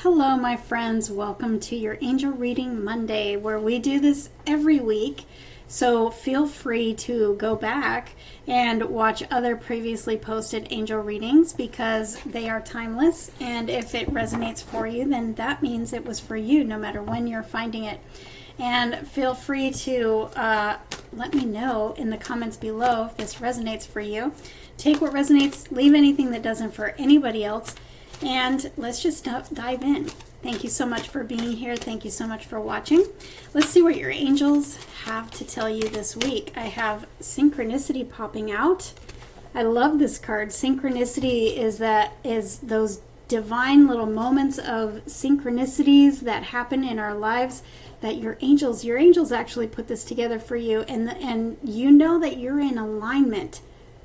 Hello, my friends. Welcome to your Angel Reading Monday, where we do this every week. So feel free to go back and watch other previously posted angel readings because they are timeless. And if it resonates for you, then that means it was for you, no matter when you're finding it. And feel free to let me know in the comments below if this resonates for you. Take what resonates, leave anything that doesn't for anybody else. And let's just dive in. Thank you so much for being here. Thank you so much for watching. Let's see what your angels have to tell you this week. I have synchronicity popping out. I love this card. Synchronicity is those divine little moments of synchronicities that happen in our lives that your angels actually put this together for you, and you know that you're in alignment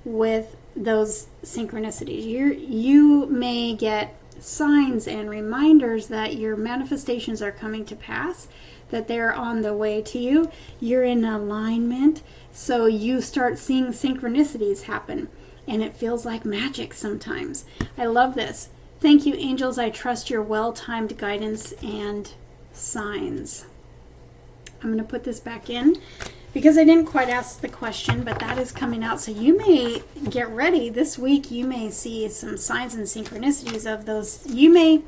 with those synchronicities. You may get signs and reminders that your manifestations are coming to pass, that they're on the way to you. You're in alignment, so you start seeing synchronicities happen, and it feels like magic sometimes. I love this. Thank you, angels. I trust your well-timed guidance and signs. I'm going to put this back in because I didn't quite ask the question, but that is coming out. So you may get ready this week. You may see some signs and synchronicities of those. You may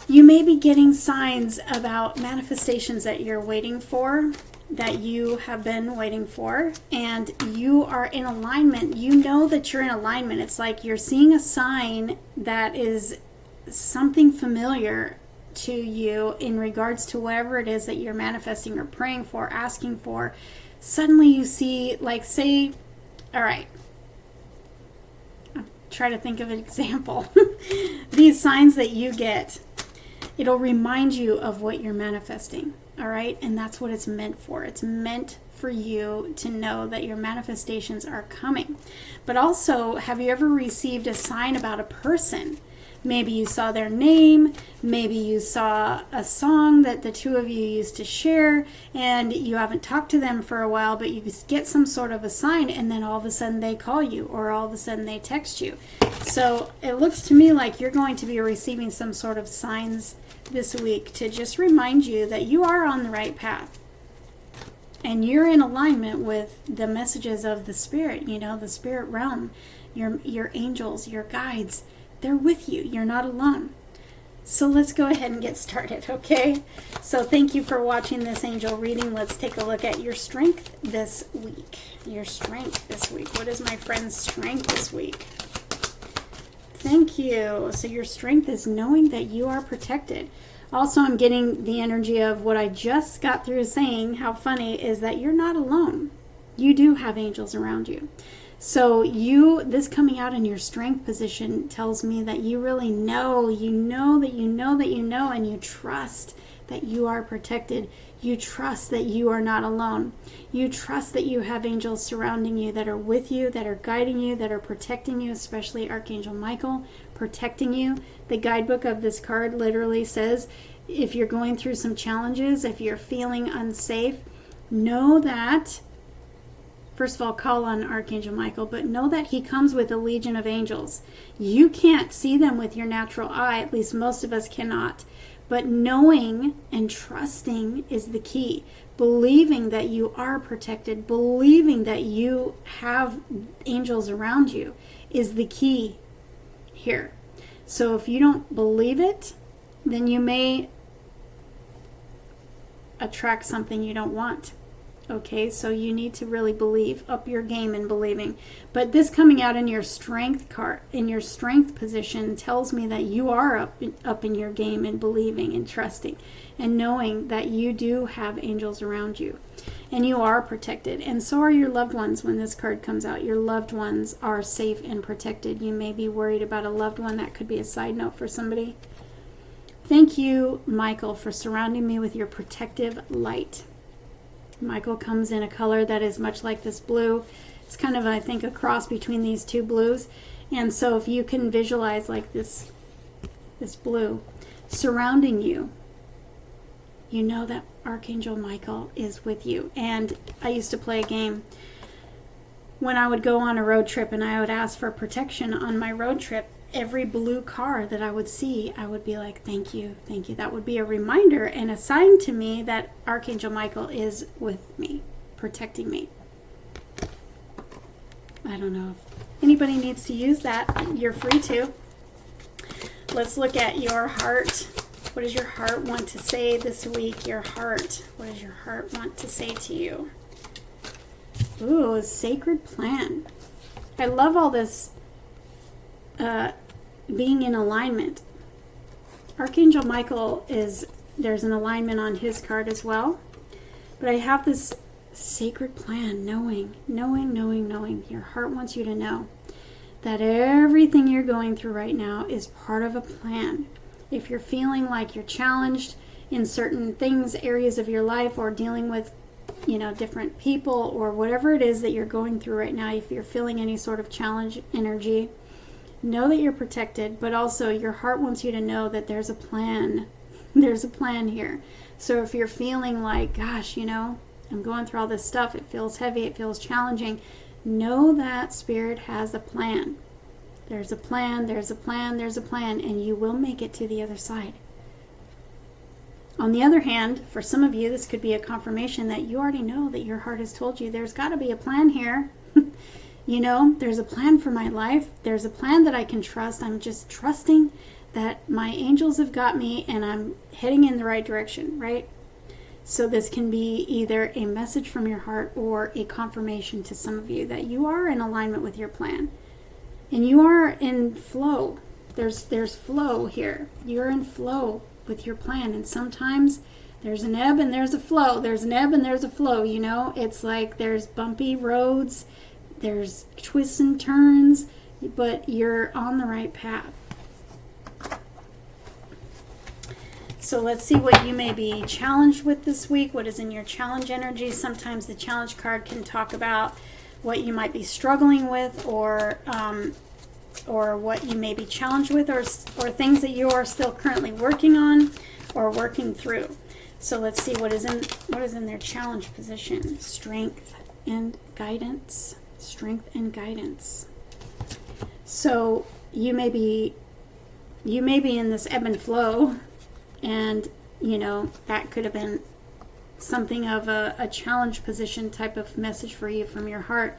be getting signs about manifestations that you're waiting for, that you have been waiting for, and you are in alignment. You know that you're in alignment. It's like you're seeing a sign that is something familiar to you in regards to whatever it is that you're manifesting or praying for, asking for. Suddenly you see, like, say, all right, I'll try to think of an example. These signs that you get, it'll remind you of what you're manifesting, all right? And that's what it's meant for. It's meant for you to know that your manifestations are coming. But also, have you ever received a sign about a person? Maybe you saw their name, maybe you saw a song that the two of you used to share, and you haven't talked to them for a while, but you get some sort of a sign, and then all of a sudden they call you, or all of a sudden they text you. So it looks to me like you're going to be receiving some sort of signs this week to just remind you that you are on the right path. And you're in alignment with the messages of the spirit, the spirit realm, your angels, your guides. They're with you. You're not alone. So let's go ahead and get started, okay? So thank you for watching this angel reading. Let's take a look at your strength this week. Your strength this week. What is my friend's strength this week? Thank you. So your strength is knowing that you are protected. Also, I'm getting the energy of what I just got through saying. How funny is that you're not alone. You do have angels around you. So this coming out in your strength position tells me that you really know, and you trust that you are protected. You trust that you are not alone. You trust that you have angels surrounding you that are with you, that are guiding you, that are protecting you, especially Archangel Michael protecting you. The guidebook of this card literally says, if you're going through some challenges, if you're feeling unsafe, know that, first of all, call on Archangel Michael, but know that he comes with a legion of angels. You can't see them with your natural eye, at least most of us cannot. But knowing and trusting is the key. Believing that you are protected, believing that you have angels around you is the key here. So if you don't believe it, then you may attract something you don't want. Okay, so you need to really believe, up your game in believing. But this coming out in your strength card, in your strength position, tells me that you are up in your game in believing and trusting and knowing that you do have angels around you and you are protected. And so are your loved ones when this card comes out. Your loved ones are safe and protected. You may be worried about a loved one. That could be a side note for somebody. Thank you, Michael, for surrounding me with your protective light. Michael comes in a color that is much like this blue. It's kind of, I think, a cross between these two blues. And so if you can visualize like this blue surrounding you, you know that Archangel Michael is with you. And I used to play a game when I would go on a road trip and I would ask for protection on my road trip. every blue car that I would see, I would be like, thank you, thank you. That would be a reminder and a sign to me that Archangel Michael is with me, protecting me. I don't know if anybody needs to use that. You're free to. Let's look at your heart. What does your heart want to say this week? Your heart. What does your heart want to say to you? Ooh, a sacred plan. I love all this being in alignment. Archangel Michael there's an alignment on his card as well. But I have this sacred plan, knowing. Your heart wants you to know that everything you're going through right now is part of a plan. If you're feeling like you're challenged in certain things, areas of your life, or dealing with, different people, or whatever it is that you're going through right now, if you're feeling any sort of challenge energy, know that you're protected, but also your heart wants you to know that there's a plan. There's a plan here. So if you're feeling like, gosh, I'm going through all this stuff, it feels heavy, it feels challenging, know that Spirit has a plan. There's a plan, and you will make it to the other side. On the other hand, for some of you, this could be a confirmation that you already know that your heart has told you there's got to be a plan here. There's a plan for my life. There's a plan that I can trust. I'm just trusting that my angels have got me and I'm heading in the right direction, right? So this can be either a message from your heart or a confirmation to some of you that you are in alignment with your plan. And you are in flow. There's flow here. You're in flow with your plan. And sometimes there's an ebb and there's a flow. There's an ebb and there's a flow, It's like there's bumpy roads, there's twists and turns, but you're on the right path. So let's see what you may be challenged with this week. What is in your challenge energy? Sometimes the challenge card can talk about what you might be struggling with, or what you may be challenged with, or things that you are still currently working on or working through. So let's see what is in their challenge position. Strength and guidance. Strength and guidance. So you may be in this ebb and flow, and that could have been something of a challenge position type of message for you from your heart.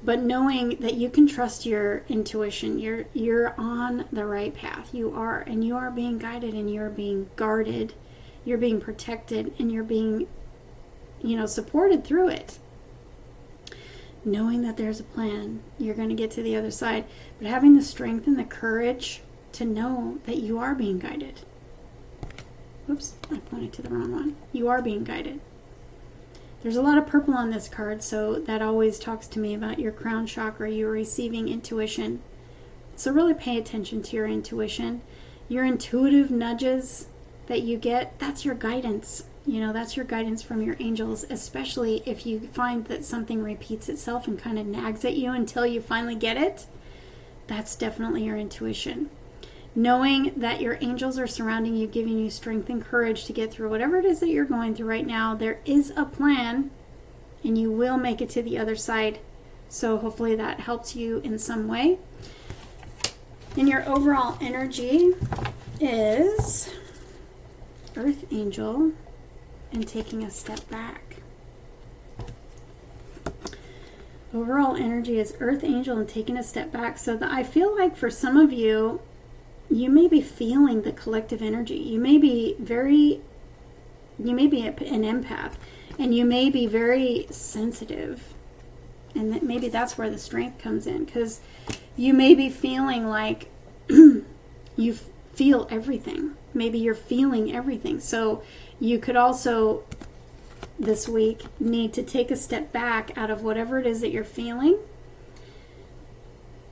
But knowing that you can trust your intuition, you're on the right path. You are, and you are being guided, and you're being guarded, you're being protected, and you're being supported through it. Knowing that there's a plan, you're going to get to the other side, but having the strength and the courage to know that you are being guided. Oops, I pointed to the wrong one. You are being guided. There's a lot of purple on this card, so that always talks to me about your crown chakra. You're receiving intuition. So really pay attention to your intuition. Your intuitive nudges that you get, that's your guidance. That's your guidance from your angels, especially if you find that something repeats itself and kind of nags at you until you finally get it. That's definitely your intuition. Knowing that your angels are surrounding you, giving you strength and courage to get through whatever it is that you're going through right now. There is a plan, and you will make it to the other side. So hopefully that helps you in some way. And your overall energy is Earth Angel and taking a step back. Overall energy is Earth Angel and taking a step back. So I feel like for some of you, you may be feeling the collective energy. You may be an empath, and you may be very sensitive. And maybe that's where the strength comes in, because you may be feeling like you feel everything. Maybe you're feeling everything. So you could also this week need to take a step back out of whatever it is that you're feeling,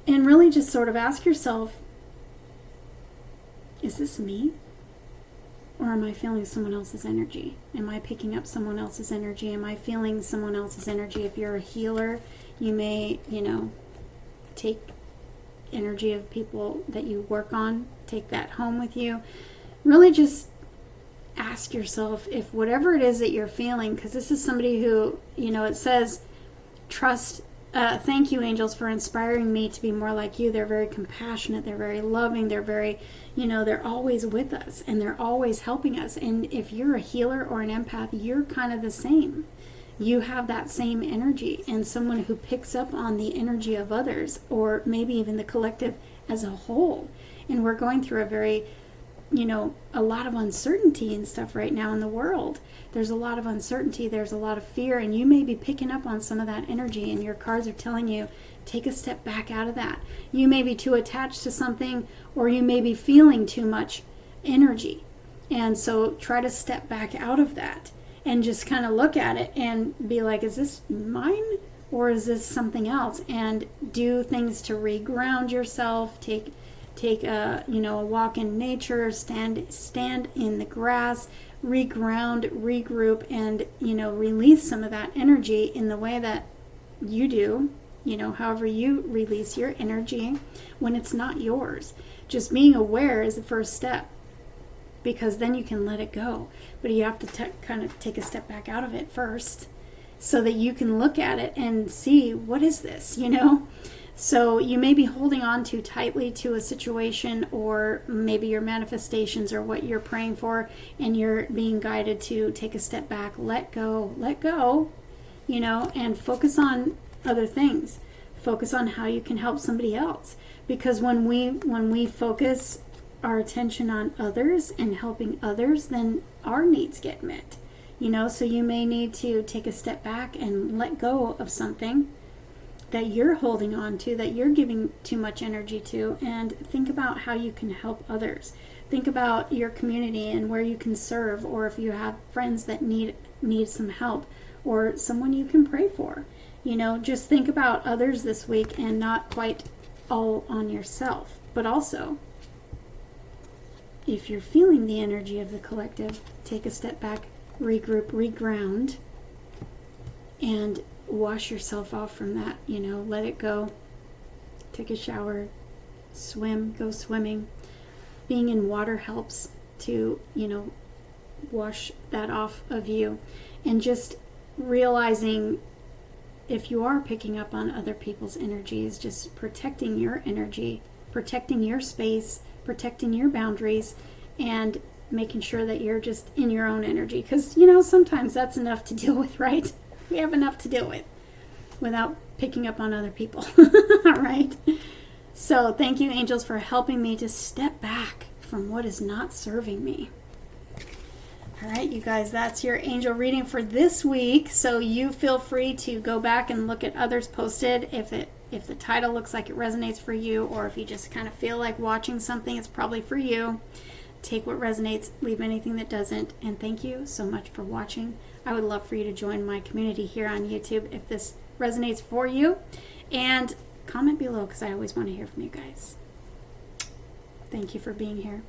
and really just sort of ask yourself, is this me? Or am I feeling someone else's energy? Am I picking up someone else's energy? Am I feeling someone else's energy? If you're a healer, you may, take energy of people that you work on, take that home with you. Really just ask yourself if whatever it is that you're feeling, because this is somebody who, it says trust thank you, angels, for inspiring me to be more like you. They're very compassionate. They're very loving. They're very, they're always with us and they're always helping us. And if you're a healer or an empath, you're kind of the same. You have that same energy, and someone who picks up on the energy of others, or maybe even the collective as a whole. And we're going through a very, a lot of uncertainty and stuff right now in the world. There's a lot of uncertainty. There's a lot of fear, and you may be picking up on some of that energy, and your cards are telling you, take a step back out of that. You may be too attached to something, or you may be feeling too much energy. And so try to step back out of that and just kind of look at it and be like, is this mine or is this something else? And do things to reground yourself. Take a walk in nature, stand in the grass, reground, regroup, and release some of that energy in the way that you do, however you release your energy when it's not yours. Just being aware is the first step, because then you can let it go. But you have to kind of take a step back out of it first so that you can look at it and see, what is this, So you may be holding on too tightly to a situation, or maybe your manifestations or what you're praying for, and you're being guided to take a step back, let go, and focus on other things. Focus on how you can help somebody else. Because when we focus our attention on others and helping others, then our needs get met. So you may need to take a step back and let go of something that you're holding on to, that you're giving too much energy to, and think about how you can help others. Think about your community and where you can serve, or if you have friends that need some help, or someone you can pray for. Just think about others this week and not quite all on yourself. But also, if you're feeling the energy of the collective, take a step back, regroup, reground, and wash yourself off from that. Let it go. Take a shower, go swimming. Being in water helps to, wash that off of you. And just realizing, if you are picking up on other people's energies, just protecting your energy, protecting your space, protecting your boundaries, and making sure that you're just in your own energy. Because, sometimes that's enough to deal with, right? We have enough to deal with without picking up on other people. All right? So thank you, angels, for helping me to step back from what is not serving me. All right, you guys, that's your angel reading for this week. So you feel free to go back and look at others posted if the title looks like it resonates for you, or if you just kind of feel like watching something, it's probably for you. Take what resonates, leave anything that doesn't. And thank you so much for watching. I would love for you to join my community here on YouTube if this resonates for you. And comment below, because I always want to hear from you guys. Thank you for being here.